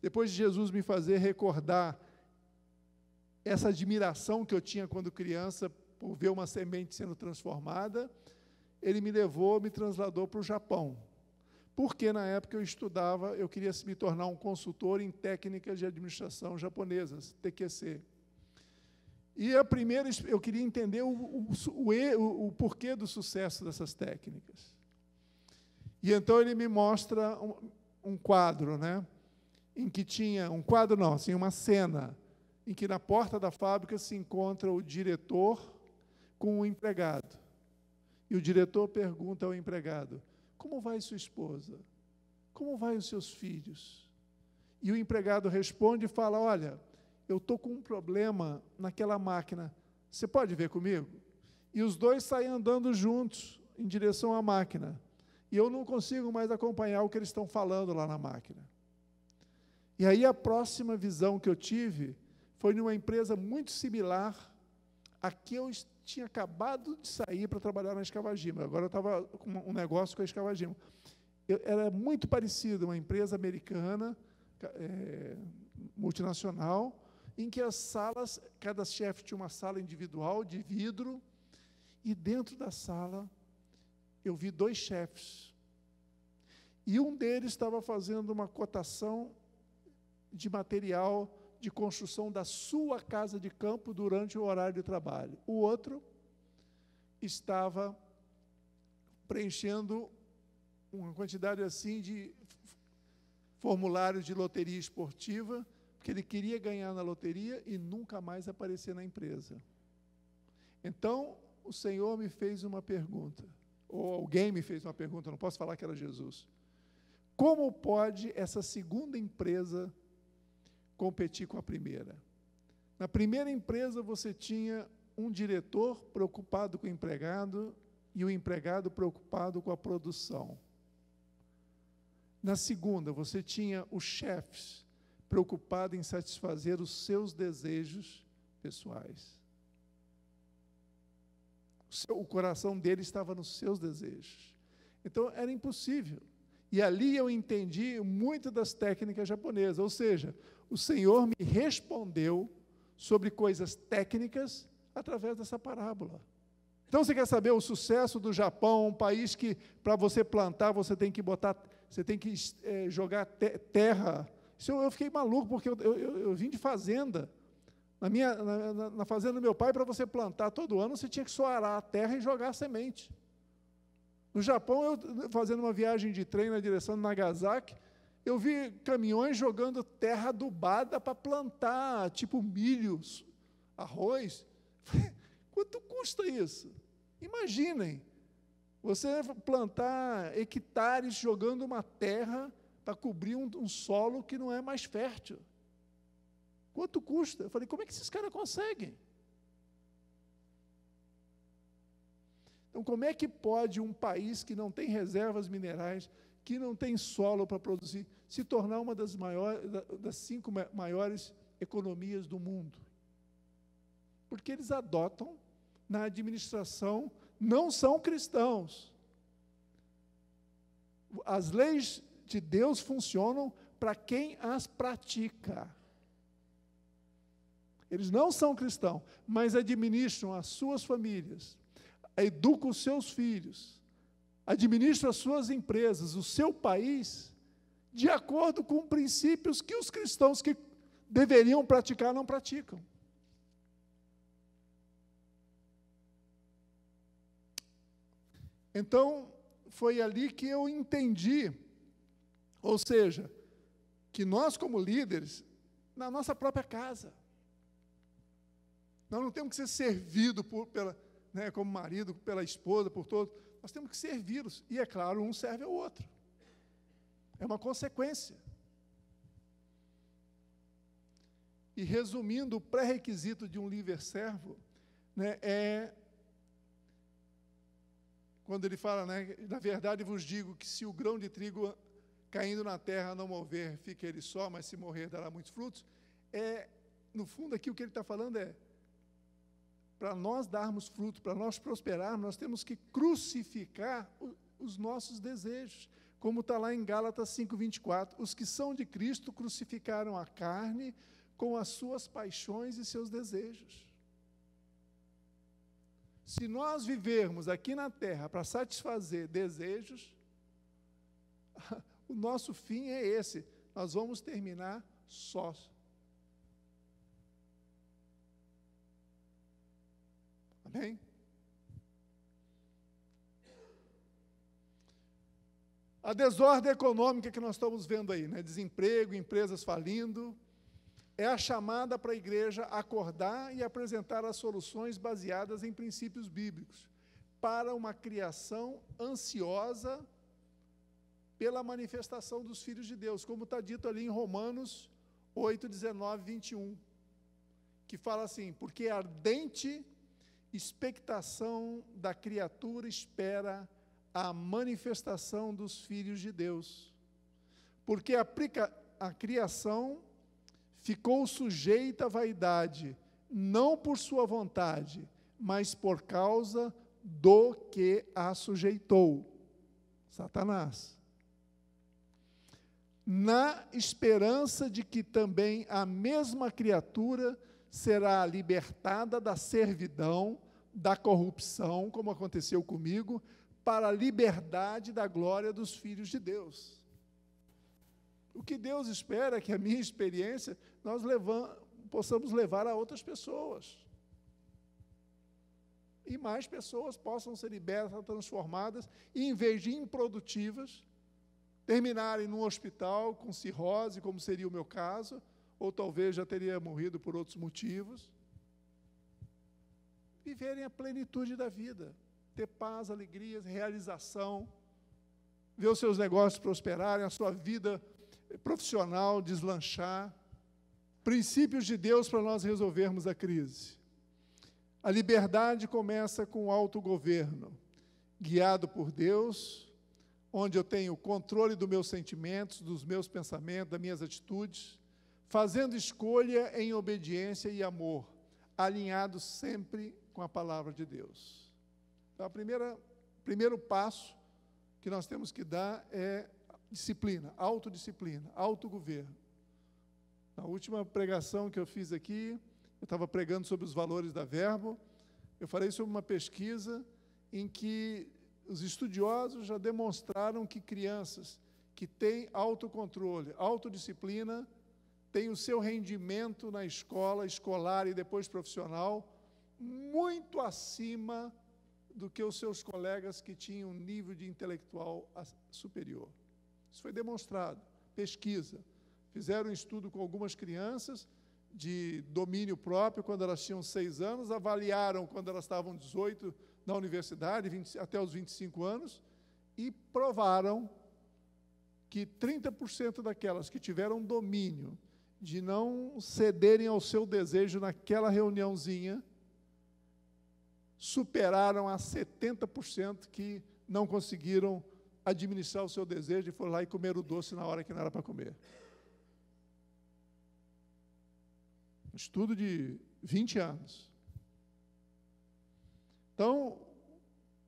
Depois de Jesus me fazer recordar essa admiração que eu tinha quando criança, por ver uma semente sendo transformada, ele me levou, me trasladou para o Japão. Porque na época eu estudava, eu queria me tornar um consultor em técnicas de administração japonesas, TQC. E a primeira, eu queria entender o porquê do sucesso dessas técnicas. E então ele me mostra um quadro, né? Em que tinha, um quadro não, assim, uma cena, em que na porta da fábrica se encontra o diretor com o empregado. E o diretor pergunta ao empregado: como vai sua esposa? Como vai os seus filhos? E o empregado responde e fala: olha, eu estou com um problema naquela máquina, você pode ver comigo? E os dois saem andando juntos em direção à máquina. E eu não consigo mais acompanhar o que eles estão falando lá na máquina. E aí a próxima visão que eu tive foi numa empresa muito similar a que eu tinha acabado de sair para trabalhar na Escavagima. Agora eu estava com um negócio com a Escavagima. Era muito parecido, uma empresa americana, multinacional, em que as salas, cada chefe tinha uma sala individual de vidro, e dentro da sala eu vi dois chefes. E um deles estava fazendo uma cotação de material de construção da sua casa de campo durante o horário de trabalho. O outro estava preenchendo uma quantidade assim de formulários de loteria esportiva, porque ele queria ganhar na loteria e nunca mais aparecer na empresa. Então, o Senhor me fez uma pergunta, ou alguém me fez uma pergunta, não posso falar que era Jesus. Como pode essa segunda empresa competir com a primeira? Na primeira empresa você tinha um diretor preocupado com o empregado e o empregado preocupado com a produção. Na segunda você tinha os chefes preocupados em satisfazer os seus desejos pessoais. O coração dele estava nos seus desejos. Então era impossível. E ali eu entendi muitas das técnicas japonesas, ou seja, o Senhor me respondeu sobre coisas técnicas através dessa parábola. Então, você quer saber o sucesso do Japão, um país que, para você plantar, você tem que jogar terra. Isso eu fiquei maluco, porque eu vim de fazenda. Na fazenda do meu pai, para você plantar todo ano, você tinha que soarar a terra e jogar a semente. No Japão, eu fazendo uma viagem de trem na direção de Nagasaki, eu vi caminhões jogando terra adubada para plantar, tipo milho, arroz. Quanto custa isso? Imaginem, você plantar hectares jogando uma terra para cobrir um solo que não é mais fértil. Quanto custa? Eu falei, como é que esses caras conseguem? Então, como é que pode um país que não tem reservas minerais, que não tem solo para produzir, se tornar uma das 5 maiores economias do mundo? Porque eles adotam, na administração, não são cristãos. As leis de Deus funcionam para quem as pratica. Eles não são cristãos, mas administram as suas famílias, educam os seus filhos, administram as suas empresas, o seu país, de acordo com princípios que os cristãos que deveriam praticar não praticam. Então, foi ali que eu entendi, ou seja, que nós como líderes, na nossa própria casa, nós não temos que ser servidos como marido, pela esposa, por todos, nós temos que servi-los, e é claro, um serve ao outro, é uma consequência. E resumindo, o pré-requisito de um líder servo, é quando ele fala, na verdade vos digo que se o grão de trigo caindo na terra não mover, fica ele só, mas se morrer dará muitos frutos. No fundo, aqui o que ele está falando para nós darmos fruto, para nós prosperarmos, nós temos que crucificar os nossos desejos, como está lá em Gálatas 5:24, os que são de Cristo crucificaram a carne com as suas paixões e seus desejos. Se nós vivermos aqui na terra para satisfazer desejos, o nosso fim é esse, nós vamos terminar sós. Amém? A desordem econômica que nós estamos vendo aí, desemprego, empresas falindo, é a chamada para a igreja acordar e apresentar as soluções baseadas em princípios bíblicos, para uma criação ansiosa pela manifestação dos filhos de Deus, como está dito ali em Romanos 8, 19, 21, que fala assim, porque ardente expectação da criatura espera a manifestação dos filhos de Deus, porque a criação ficou sujeita à vaidade, não por sua vontade, mas por causa do que a sujeitou, Satanás. Na esperança de que também a mesma criatura será libertada da servidão, da corrupção, como aconteceu comigo, para a liberdade da glória dos filhos de Deus. O que Deus espera é que a minha experiência nós possamos levar a outras pessoas. E mais pessoas possam ser libertas, transformadas, e em vez de improdutivas, terminarem num hospital com cirrose, como seria o meu caso, ou talvez já teria morrido por outros motivos, viverem a plenitude da vida, ter paz, alegria, realização, ver os seus negócios prosperarem, a sua vida profissional deslanchar, princípios de Deus para nós resolvermos a crise. A liberdade começa com o autogoverno, guiado por Deus, onde eu tenho o controle dos meus sentimentos, dos meus pensamentos, das minhas atitudes, fazendo escolha em obediência e amor, alinhado sempre com a palavra de Deus. Então, o primeiro passo que nós temos que dar é disciplina, autodisciplina, autogoverno. Na última pregação que eu fiz aqui, eu estava pregando sobre os valores da Verbo, eu falei sobre uma pesquisa em que os estudiosos já demonstraram que crianças que têm autocontrole, autodisciplina, têm o seu rendimento na escola, escolar e depois profissional, muito acima do que os seus colegas que tinham um nível de intelectual superior. Isso foi demonstrado, pesquisa. Fizeram um estudo com algumas crianças de domínio próprio, quando elas tinham 6 anos, avaliaram quando elas estavam 18 na universidade, até os 25 anos, e provaram que 30% daquelas que tiveram domínio de não cederem ao seu desejo naquela reuniãozinha, superaram a 70% que não conseguiram administrar o seu desejo e foram lá e comeram o doce na hora que não era para comer. Um estudo de 20 anos. Então,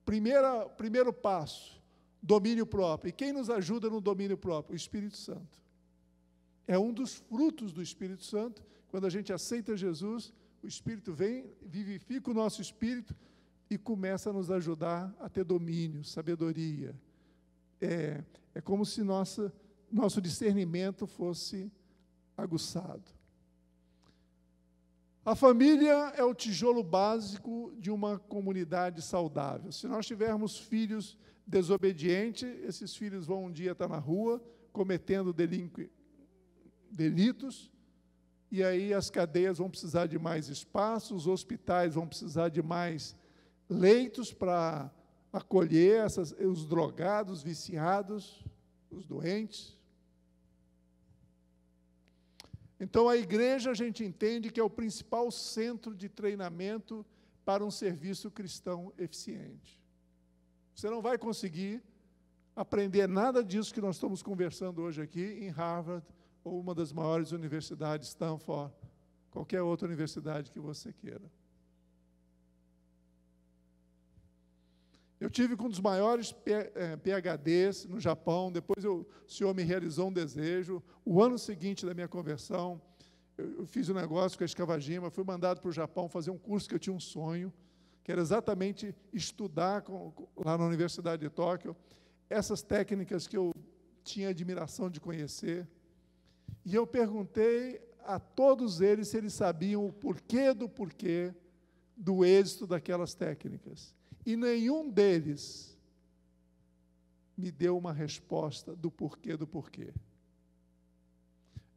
primeiro passo, domínio próprio. E quem nos ajuda no domínio próprio? O Espírito Santo. É um dos frutos do Espírito Santo. Quando a gente aceita Jesus, o Espírito vem, vivifica o nosso espírito e começa a nos ajudar a ter domínio, sabedoria. É como se nosso discernimento fosse aguçado. A família é o tijolo básico de uma comunidade saudável. Se nós tivermos filhos desobedientes, esses filhos vão um dia estar na rua, cometendo delitos, e aí as cadeias vão precisar de mais espaço, os hospitais vão precisar de mais leitos para acolher os drogados, viciados, os doentes. Então, a igreja, a gente entende que é o principal centro de treinamento para um serviço cristão eficiente. Você não vai conseguir aprender nada disso que nós estamos conversando hoje aqui em Harvard, ou uma das maiores universidades, Stanford, qualquer outra universidade que você queira. Eu tive com um dos maiores PhDs no Japão, depois o Senhor me realizou um desejo. O ano seguinte da minha conversão, eu fiz um negócio com a Escavagima, fui mandado para o Japão fazer um curso que eu tinha um sonho, que era exatamente estudar lá na Universidade de Tóquio, essas técnicas que eu tinha admiração de conhecer. E eu perguntei a todos eles se eles sabiam o porquê do êxito daquelas técnicas. E nenhum deles me deu uma resposta do porquê.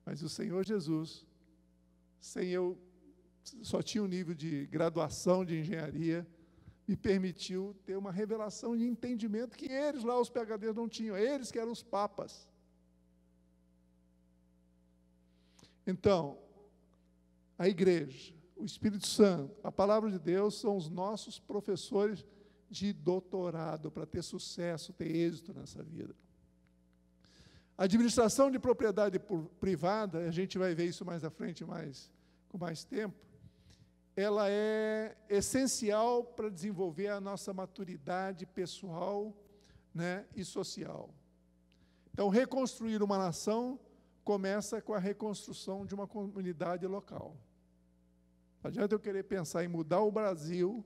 Mas o Senhor Jesus, só tinha um nível de graduação de engenharia, me permitiu ter uma revelação de entendimento que eles lá, os PhDs, não tinham, eles que eram os papas. Então, a igreja, o Espírito Santo, a palavra de Deus são os nossos professores de doutorado para ter sucesso, ter êxito nessa vida. A administração de propriedade privada, a gente vai ver isso mais à frente, com mais tempo, ela é essencial para desenvolver a nossa maturidade pessoal, né, e social. Então, reconstruir uma nação começa com a reconstrução de uma comunidade local. Não adianta eu querer pensar em mudar o Brasil,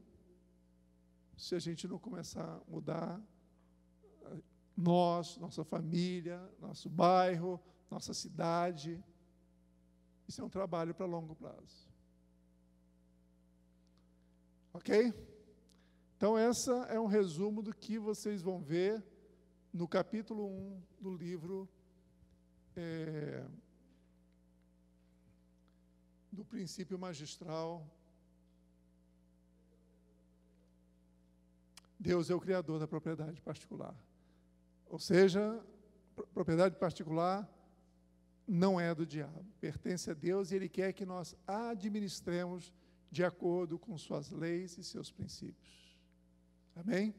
se a gente não começar a mudar nossa família, nosso bairro, nossa cidade. Isso é um trabalho para longo prazo. Ok? Então, essa é um resumo do que vocês vão ver no capítulo 1 do livro do princípio magistral. Deus é o criador da propriedade particular. Ou seja, propriedade particular não é do diabo, pertence a Deus e Ele quer que nós a administremos de acordo com suas leis e seus princípios. Amém?